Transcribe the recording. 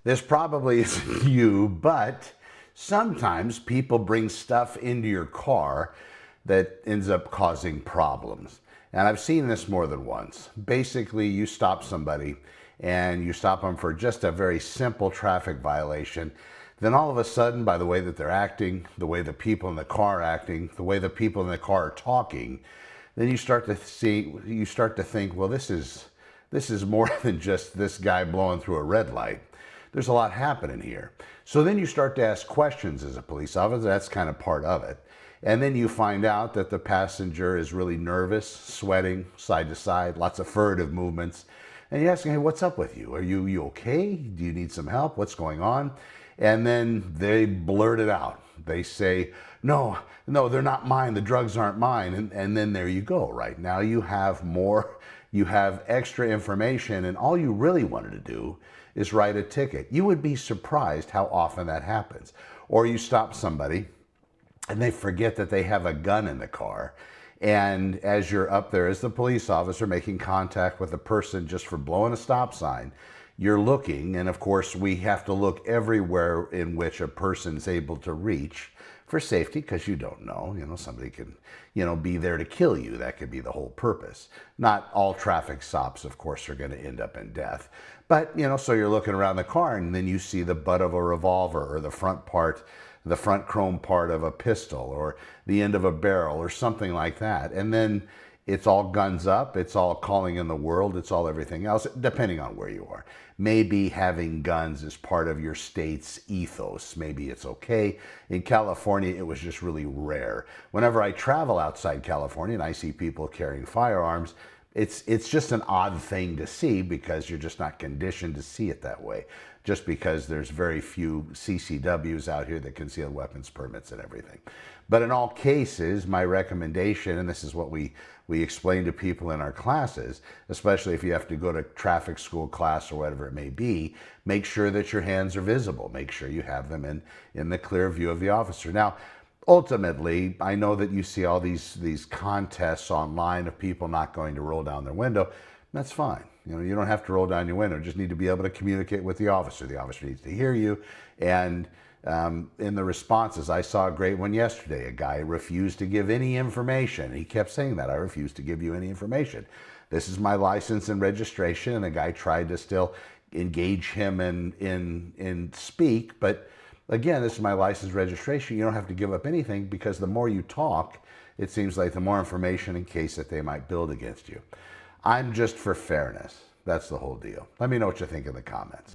This probably isn't you, but sometimes people bring stuff into your car that ends up causing problems. And I've seen this more than once. Basically, you stop somebody and you stop them for just a very simple traffic violation. Then all of a sudden, by the way that they're acting, the way the people in the car are acting, the way the people in the car are talking, then you start to think, well, this is more than just this guy blowing through a red light. There's a lot happening here. So then you start to ask questions as a police officer. That's kind of part of it. And then you find out that the passenger is really nervous, sweating side to side, lots of furtive movements. And you ask him, hey, what's up with you? Are you okay? Do you need some help? What's going on? And then they blurt it out. They say, no, they're not mine. The drugs aren't mine. And then there you go, right? Now you have extra information, and all you really wanted to do is write a ticket. You would be surprised how often that happens. Or you stop somebody and they forget that they have a gun in the car. And as you're up there as the police officer making contact with a person just for blowing a stop sign, you're looking, and of course we have to look everywhere in which a person's able to reach for safety, because you don't know, somebody can, be there to kill you. That could be the whole purpose. Not all traffic stops, of course, are going to end up in death. But, so you're looking around the car and then you see the butt of a revolver, or the front chrome part of a pistol, or the end of a barrel, or something like that. And then it's all guns up, it's all calling in the world, it's all everything else, depending on where you are. Maybe having guns is part of your state's ethos. Maybe it's okay. In California, it was just really rare. Whenever I travel outside California and I see people carrying firearms, it's just an odd thing to see, because you're just not conditioned to see it that way. Just because there's very few CCWs out here that concealed weapons permits and everything. But in all cases, my recommendation, and this is what we explain to people in our classes, especially if you have to go to traffic school class or whatever it may be, make sure that your hands are visible. Make sure you have them in the clear view of the officer. Now, ultimately, I know that you see all these contests online of people not going to roll down their window. That's fine. You don't have to roll down your window. You just need to be able to communicate with the officer. The officer needs to hear you. And in the responses, I saw a great one yesterday. A guy refused to give any information. He kept saying that. I refuse to give you any information. This is my license and registration. And the guy tried to still engage him in speak. But again, this is my license registration. You don't have to give up anything, because the more you talk, it seems like the more information in case that they might build against you. I'm just for fairness. That's the whole deal. Let me know what you think in the comments.